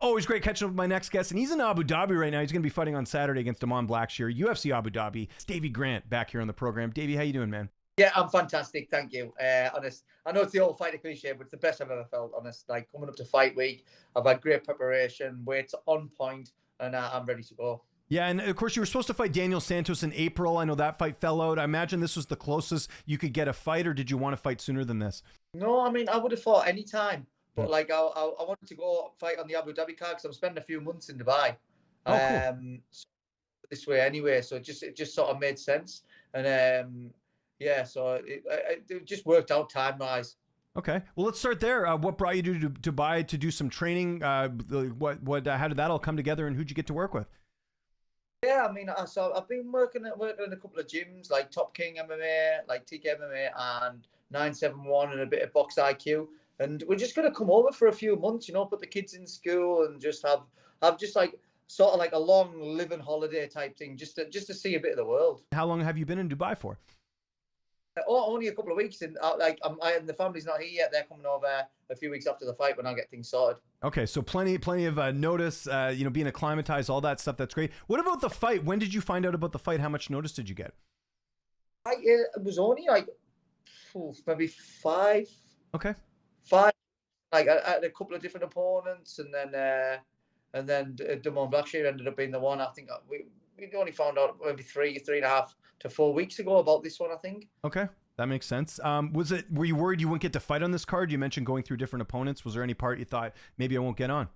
Always great catching up with my next guest, and he's in Abu Dhabi right now. He's going to be fighting on Saturday against Da'Mon Blackshear, UFC Abu Dhabi. It's Davey Grant back here on the program. Davey, how you doing, man? Yeah, I'm fantastic. Thank you. Honest, I know it's the old fighter cliche, but it's the best I've ever felt. Honest, like coming up to fight week, I've had great preparation, weights on point, and I'm ready to go. Yeah, and of course you were supposed to fight Daniel Santos in April. I know that fight fell out. I imagine this was the closest you could get a fight, or did you want to fight sooner than this? No, I mean I would have fought any time, but like I wanted to go fight on the Abu Dhabi card because I'm spending a few months in Dubai. Oh, cool. So this way anyway, so it just sort of made sense, and yeah, so it just worked out time wise. Okay, well, let's start there. What brought you to Dubai to do some training? How did that all come together, and who'd you get to work with? Yeah, I mean, so I've been working in a couple of gyms like Top King MMA, like TK MMA, and 971, and a bit of Box IQ. And we're just gonna come over for a few months, put the kids in school and just have just like sort of like a long living holiday type thing, just to see a bit of the world. How long have you been in Dubai for? Oh, only a couple of weeks, and the family's not here yet. They're coming over a few weeks after the fight when I get things sorted. Okay, so plenty of notice. Being acclimatized, all that stuff. That's great. What about the fight? When did you find out about the fight? How much notice did you get? It was only like maybe five. Okay. Five. Like I had a couple of different opponents, and then Da'Mon Blackshear ended up being the one. I think we only found out maybe 3.5 to 4 weeks ago about this one, I think. Okay, that makes sense. Were you worried you wouldn't get to fight on this card? You mentioned going through different opponents. Was there any part you thought maybe I won't get on?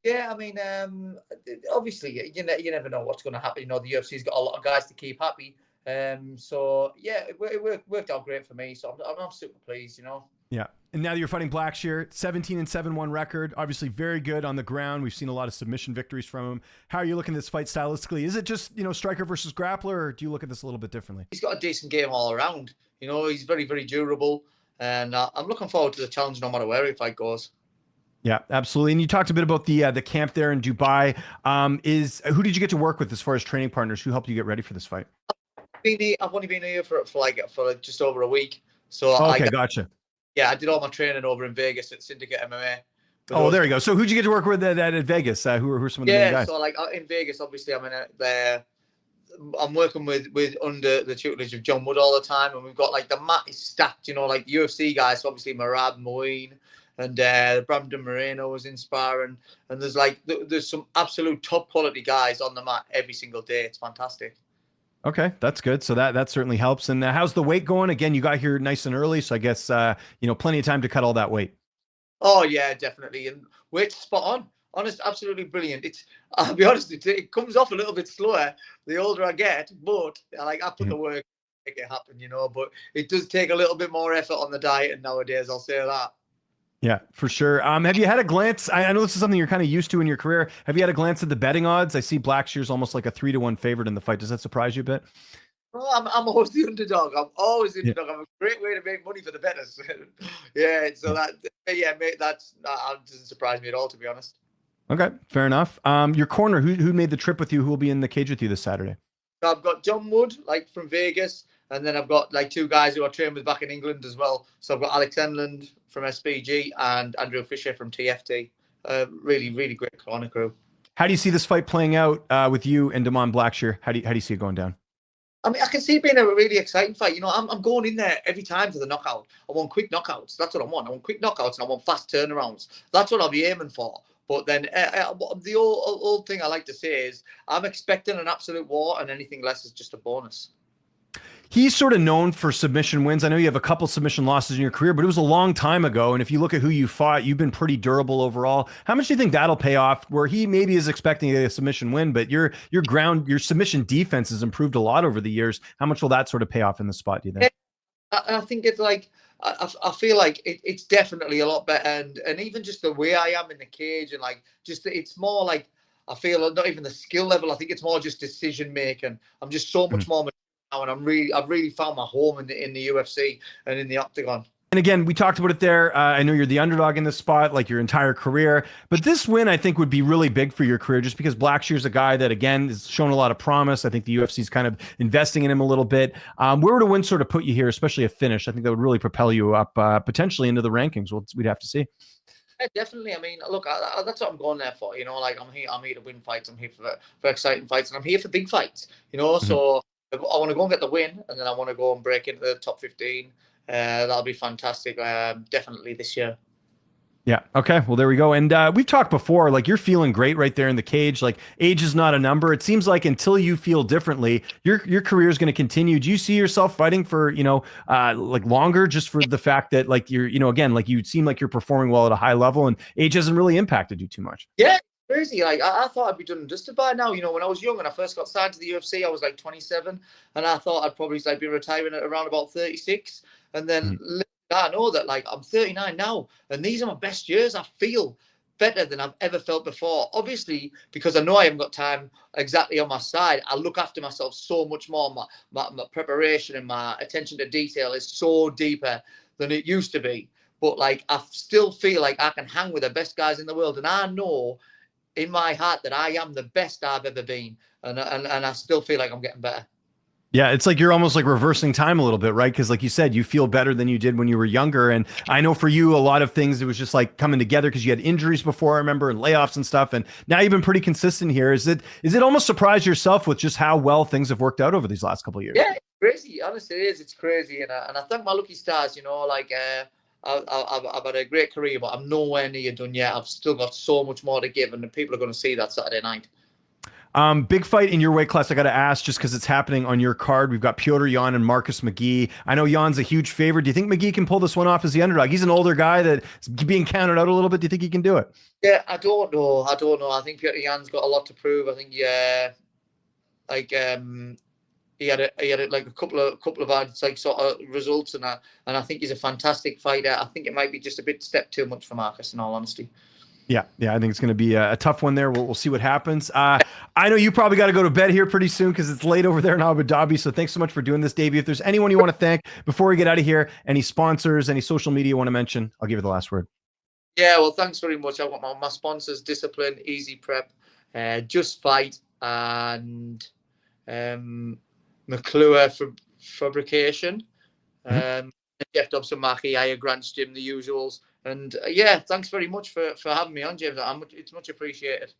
Yeah, I mean, obviously, you never know what's going to happen. The UFC's got a lot of guys to keep happy. So yeah, it worked out great for me. So I'm super pleased. Yeah. And now that you're fighting Blackshear, 17-7-1 record, obviously very good on the ground. We've seen a lot of submission victories from him. How are you looking at this fight stylistically? Is it just, striker versus grappler, or do you look at this a little bit differently? He's got a decent game all around. He's very, very durable. And I'm looking forward to the challenge no matter where the fight goes. Yeah, absolutely. And you talked a bit about the camp there in Dubai. Who did you get to work with as far as training partners? Who helped you get ready for this fight? I've only been here for just over a week. So okay, gotcha. Yeah, I did all my training over in Vegas at Syndicate MMA. Oh, there you go. So who'd you get to work with at Vegas? Who are some of the main guys? So like in Vegas, obviously I'm working with under the tutelage of John Wood all the time, and we've got like the mat is stacked, like UFC guys. So obviously Marab Moeen and Brandon Moreno was inspiring, and there's some absolute top quality guys on the mat every single day. It's fantastic. Okay, that's good. So that certainly helps. And how's the weight going? Again, you got here nice and early, so I guess plenty of time to cut all that weight. Oh yeah, definitely. And weight's spot on. Honest, absolutely brilliant. I'll be honest, it comes off a little bit slower the older I get, but I put the work to make it happen, But it does take a little bit more effort on the diet, and nowadays I'll say that. Yeah, for sure. Have you had a glance? I know this is something you're kind of used to in your career. Have you had a glance at the betting odds? I see Blackshear's almost like a 3-1 favorite in the fight. Does that surprise you a bit? Oh, I'm always the underdog. I'm always the underdog. I'm a great way to make money for the bettors. Yeah, so mate, that doesn't surprise me at all, to be honest. Okay, fair enough. Your corner, who made the trip with you? Who will be in the cage with you this Saturday? So I've got John Wood, from Vegas, and then I've got 2 guys who I trained with back in England as well. So I've got Alex Enland from SPG and Andrew Fisher from TFT. Really, really great corner crew. How do you see this fight playing out with you and Da'Mon Blackshear? How do you see it going down? I mean, I can see it being a really exciting fight. I'm going in there every time for the knockout. I want quick knockouts. That's what I want. I want quick knockouts, and I want fast turnarounds. That's what I'll be aiming for. But then the old thing I like to say is I'm expecting an absolute war, and anything less is just a bonus. He's sort of known for submission wins. I know you have a couple submission losses in your career, but it was a long time ago. And if you look at who you fought, you've been pretty durable overall. How much do you think that'll pay off? Where he maybe is expecting a submission win, but your submission defense has improved a lot over the years. How much will that sort of pay off in the spot, do you think? I think it's I feel like it's definitely a lot better, and even just the way I am in the cage, and it's more like I feel not even the skill level. I think it's more just decision making. I'm just so much more. And I've really found my home in the UFC and in the octagon. And again, we talked about it there. I know you're the underdog in this spot, like your entire career, but this win I think would be really big for your career, just because Blackshear's a guy that again has shown a lot of promise. I think the UFC's kind of investing in him a little bit. Where would a win sort of put you here, especially a finish? I think that would really propel you up potentially into the rankings. We'd have to see. Yeah, definitely. I mean, look, that's what I'm going there for. You know, like I'm here to win fights. I'm here for exciting fights, and I'm here for big fights. You know, Mhm. so I want to go and get the win, and then I want to go and break into the top 15. That'll be fantastic. Definitely this year. Yeah. Okay. Well, there we go. And we've talked before, like you're feeling great right there in the cage. Like age is not a number. It seems like until you feel differently, your career is going to continue. Do you see yourself fighting for, like longer just for the fact that like you're, again, like you seem like you're performing well at a high level and age hasn't really impacted you too much? Yeah, crazy. Like I thought I'd be done and dusted by now. You know, when I was young and I first got signed to the UFC, I was like 27, and I thought I'd probably like be retiring at around about 36. And then Mhm. I know that like I'm 39 now, and these are my best years. I feel better than I've ever felt before. Obviously, because I know I haven't got time exactly on my side, I look after myself so much more. My preparation and my attention to detail is so deeper than it used to be. But like I still feel like I can hang with the best guys in the world, and I know in my heart that I am the best I've ever been, and I still feel like I'm getting better. Yeah, it's like you're almost like reversing time a little bit, right? Because, like you said, you feel better than you did when you were younger. And I know for you, a lot of things, it was just like coming together because you had injuries before, I remember, and layoffs and stuff. And now you've been pretty consistent here. Is it almost surprised yourself with just how well things have worked out over these last couple of years? Yeah, it's crazy. Honestly, it is. It's crazy, and I thank my lucky stars. You know, like I've had a great career, but I'm nowhere near done yet. I've still got so much more to give, and the people are going to see that Saturday night. Big fight in your weight class. I got to ask, just because it's happening on your card. We've got Piotr Jan and Marcus McGee. I know Jan's a huge favorite. Do you think McGee can pull this one off as the underdog? He's an older guy that's being counted out a little bit. Do you think he can do it? Yeah, I don't know. I don't know. I think Peter Yan's got a lot to prove. I think like he had like a couple of bad like sort of results, and I think he's a fantastic fighter. I think it might be just a bit step too much for Marcus, in all honesty. Yeah, I think it's going to be a tough one there. We'll see what happens. I know you probably got to go to bed here pretty soon because it's late over there in Abu Dhabi. So thanks so much for doing this, Davey. If there's anyone you want to thank before we get out of here, any sponsors, any social media you want to mention, I'll give you the last word. Yeah, well, thanks very much. I've got my sponsors, Discipline, Easy Prep, Just Fight, and McClure Fabrication, Mhm. Jeff Dobson Mackey, Aya Grant's Gym, the usuals. And yeah, thanks very much for having me on, James. It's much appreciated.